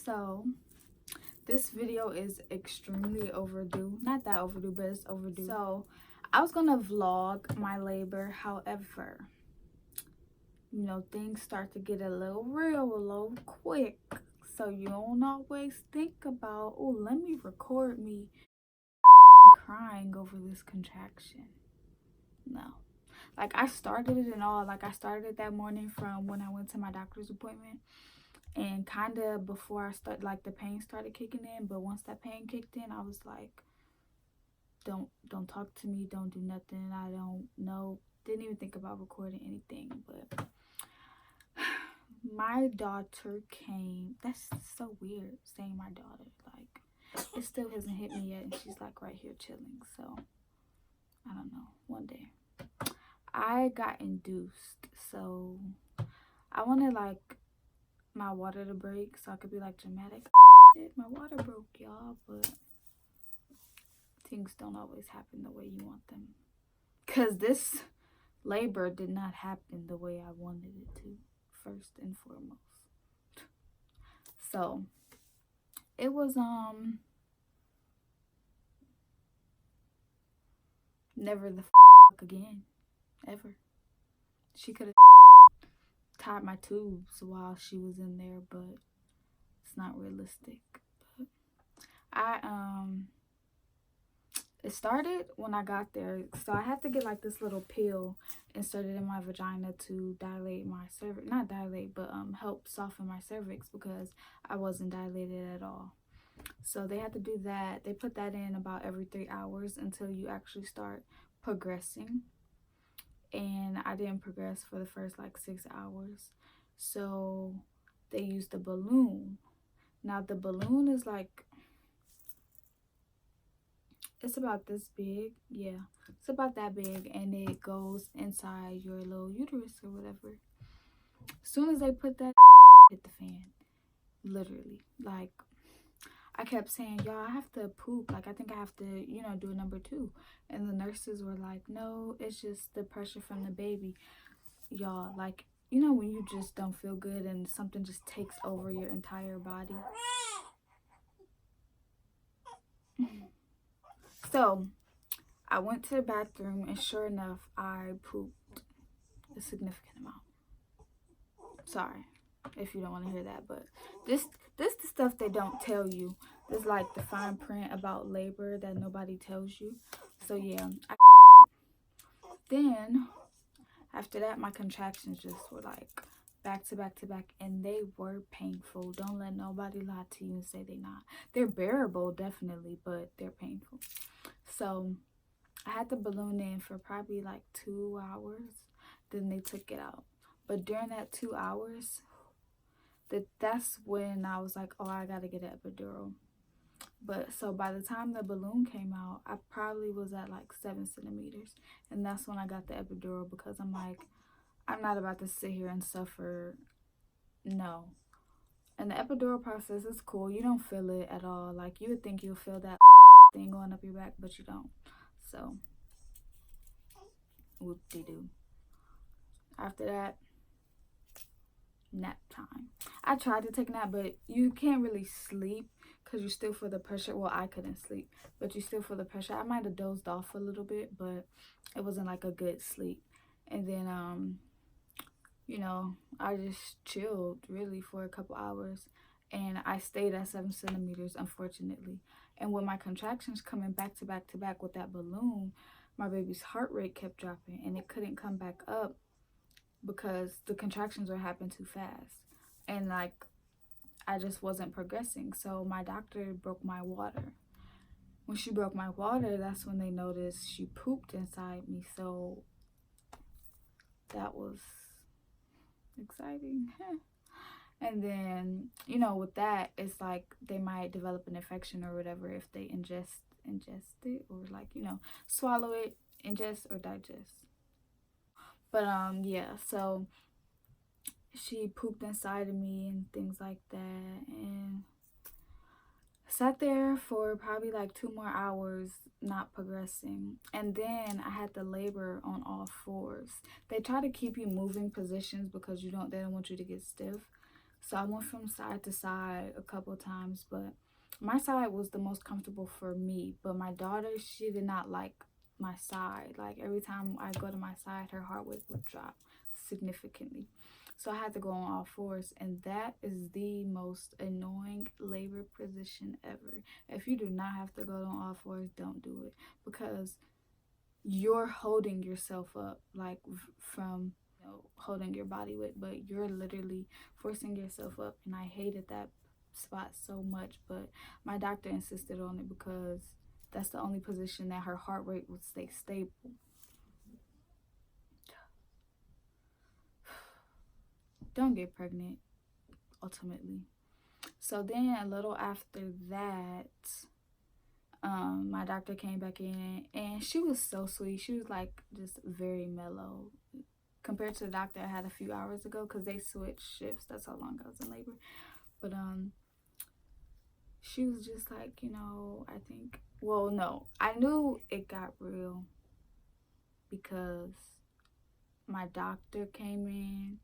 So this video is extremely overdue. Not that overdue, but it's overdue. So I was gonna vlog my labor. However, you know, things start to get a little real a little quick. So you don't always think about, oh, let me record me crying over this contraction. No. Like, I started it and all. Like, I started it that morning from when I went to my doctor's appointment. And kind of before I start, like, the pain started kicking in. But once that pain kicked in, I was like, don't talk to me. Don't do nothing. I don't know. Didn't even think about recording anything. But my daughter came. That's so weird saying my daughter. Like, it still hasn't hit me yet. And she's, like, right here chilling. So, I don't know. One day. I got induced. So, I wanted, like, my water to break so I could be, like, dramatic. My water broke, y'all. But things don't always happen the way you want them. Because this labor did not happen the way I wanted it to, first and foremost. So, it was, never the again, ever. She could have tied my tubes while she was in there, but it's not realistic. But it started when I got there. So I had to get like this little pill inserted in my vagina to dilate my cervix. Not dilate, but help soften my cervix because I wasn't dilated at all. So they had to do that. They put that in about every 3 hours until you actually start progressing. And I didn't progress for the first like 6 hours. So they used a balloon. Now the balloon is like, it's about this big. Yeah, it's about that big, and it goes inside your little uterus or whatever. As soon as they put that, hit the fan. Literally. Like, I kept saying, y'all, I have to poop. Like, I think I have to, you know, do a number 2. And the nurses were like, no, it's just the pressure from the baby. Y'all, like, you know when you just don't feel good and something just takes over your entire body? So, I went to the bathroom, and sure enough, I pooped a significant amount. Sorry if you don't want to hear that, but this the stuff they don't tell you. There's like the fine print about labor that nobody tells you. So yeah, then after that, my contractions just were like back to back to back, and they were painful. Don't let nobody lie to you and say they're not. They're bearable, definitely, but they're painful. So I had the balloon in for probably like 2 hours. Then they took it out. But during that 2 hours, that's when I was like, oh, I gotta get an epidural. But so by the time the balloon came out, I probably was at like 7 centimeters. And that's when I got the epidural, because I'm like, I'm not about to sit here and suffer. No. And the epidural process is cool. You don't feel it at all. Like, you would think you'll feel that thing going up your back, but you don't. So, whoop-de-doo. After that, nap time. I tried to take a nap, but you can't really sleep because you still feel the pressure. Well, I couldn't sleep, but you still feel the pressure. I might have dozed off a little bit, but it wasn't like a good sleep. And then, you know, I just chilled really for a couple hours, and I stayed at 7 centimeters, unfortunately. And with my contractions coming back to back to back with that balloon, my baby's heart rate kept dropping, and it couldn't come back up because the contractions were happening too fast. And like, I just wasn't progressing. So my doctor broke my water. When she broke my water, that's when they noticed she pooped inside me. So that was exciting. And then, you know, with that, it's like they might develop an infection or whatever if they ingest it, or like, you know, swallow it, ingest or digest. But yeah, so she pooped inside of me and things like that, and sat there for probably like 2 more hours not progressing. And then I had the labor on all 4s. They try to keep you moving positions because they don't want you to get stiff. So I went from side to side a couple times, but my side was the most comfortable for me. But my daughter, she did not like my side. Like every time I go to my side, her heart rate would drop significantly. So I had to go on all fours, and that is the most annoying labor position ever. If you do not have to go on all fours, don't do it, because you're holding yourself up, like from holding your body weight, but you're literally forcing yourself up. And I hated that spot so much, but my doctor insisted on it because that's the only position that her heart rate would stay stable. Don't get pregnant, ultimately. So then a little after that, my doctor came back in, and she was so sweet. She was like just very mellow compared to the doctor I had a few hours ago, because they switched shifts. That's how long I was in labor. But she was just like, I think, well, no, I knew it got real because my doctor came in,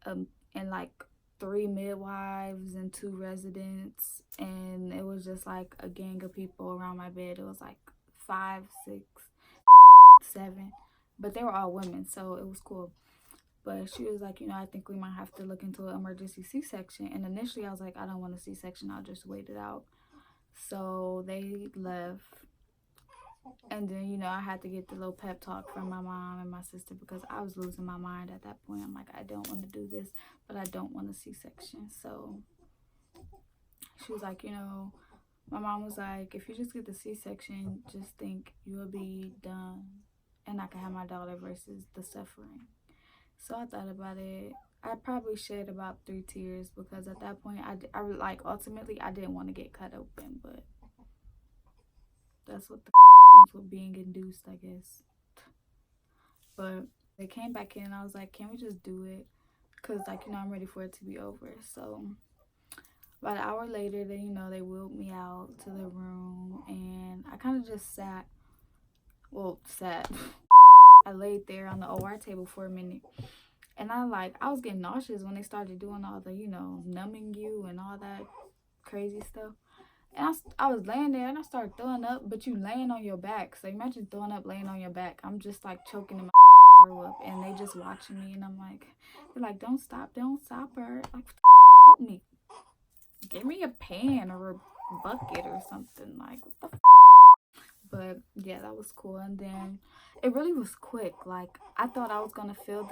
and like 3 midwives and 2 residents, and it was just like a gang of people around my bed. It was like 5, 6, 7, but they were all women, so it was cool. But she was like, I think we might have to look into an emergency C-section. And initially I was like, I don't want a C-section, I'll just wait it out. So they left. And then, I had to get the little pep talk from my mom and my sister, because I was losing my mind at that point. I'm like, I don't want to do this, but I don't want a C-section. So she was like, my mom was like, if you just get the C-section, just think you will be done, and I can have my daughter versus the suffering. So I thought about it. I probably shed about 3 tears, because at that point, I like, ultimately, I didn't want to get cut open, but that's what the with being induced, I guess. But they came back in, and I was like, can we just do it? Because, like, I'm ready for it to be over. So about an hour later, they wheeled me out to the room, and I kind of just sat. I laid there on the OR table for a minute. And I was getting nauseous when they started doing all the, numbing you and all that crazy stuff. And I was laying there, and I started throwing up, but you laying on your back. So imagine throwing up laying on your back. I'm just like choking in my throw up, and they just watching me, and I'm like, they're like, don't stop her. Like, help me. Give me a pan or a bucket or something. Like, what the But yeah, that was cool. And then it really was quick. Like, I thought I was gonna feel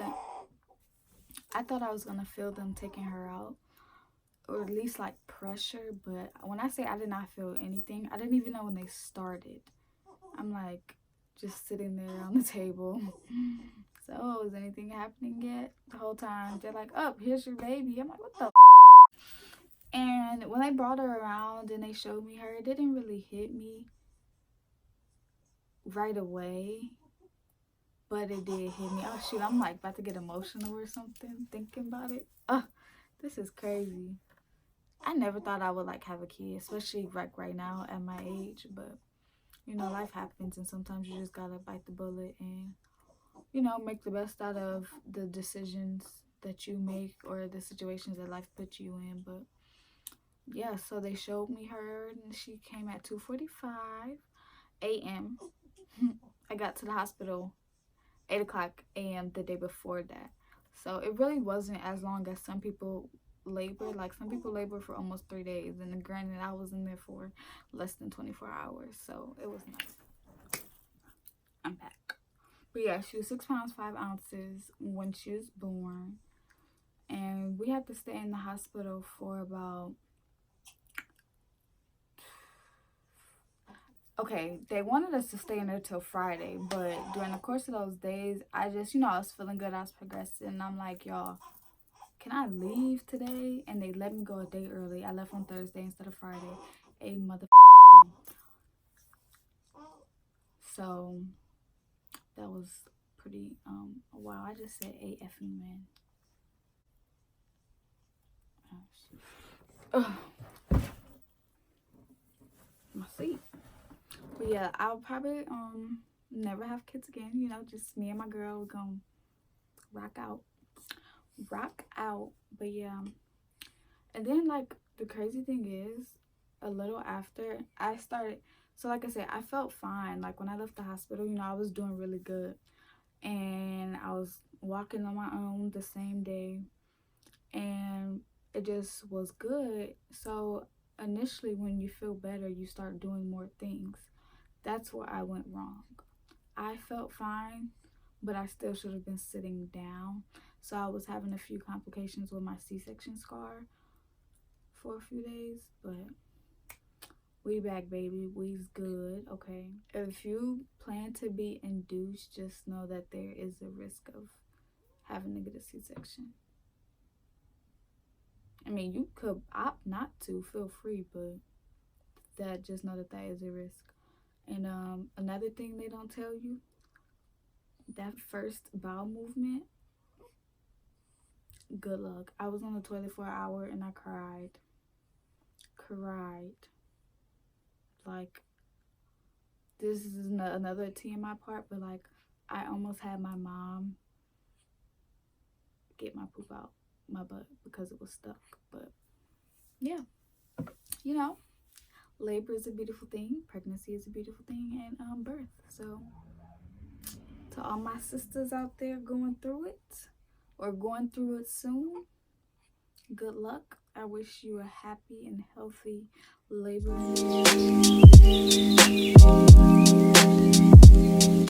them taking her out, or at least like pressure. But when I say I did not feel anything, I didn't even know when they started. I'm like just sitting there on the table. So, is anything happening yet? The whole time they're like, "Oh, here's your baby." I'm like, "What the?" And when they brought her around and they showed me her, it didn't really hit me right away, but it did hit me. Oh shoot, I'm like about to get emotional or something thinking about it. This is crazy. I never thought I would like have a kid, especially right now at my age. But life happens, and sometimes you just gotta bite the bullet and make the best out of the decisions that you make, or the situations that life puts you in. But yeah, so they showed me her, and she came at 2:45 a.m. I got to the hospital 8 o'clock a.m. the day before that. So it really wasn't as long as some people labor. Like, some people labor for almost 3 days, and granted, I was in there for less than 24 hours, so it was nice. I'm back. But yeah, she was 6 pounds 5 ounces when she was born, and we had to stay in the hospital for about, okay, they wanted us to stay in there till Friday, but during the course of those days, I just, I was feeling good, I was progressing, and I'm like, y'all, can I leave today? And they let me go a day early. I left on Thursday instead of Friday. A mother. So that was pretty, wow, I just said a effing man. Oh, my seat. But yeah, I'll probably never have kids again. Just me and my girl. We're gonna rock out. But yeah, And then, like, the crazy thing is, a little after I started, so like I said, I felt fine. Like, when I left the hospital, I was doing really good. And I was walking on my own the same day. And it just was good. So, initially, when you feel better, you start doing more things. That's where I went wrong. I felt fine, but I still should have been sitting down. So I was having a few complications with my C-section scar for a few days, but we back, baby. We's good, okay? If you plan to be induced, just know that there is a risk of having to get a C-section. I mean, you could opt not to, feel free, but just know that is a risk. And another thing they don't tell you, that first bowel movement, good luck. I was on the toilet for an hour and I cried. Like, this is another TMI part, but like, I almost had my mom get my poop out my butt because it was stuck. But yeah, labor is a beautiful thing, pregnancy is a beautiful thing, and birth. So to all my sisters out there going through it or going through it soon, good luck. I wish you a happy and healthy labor.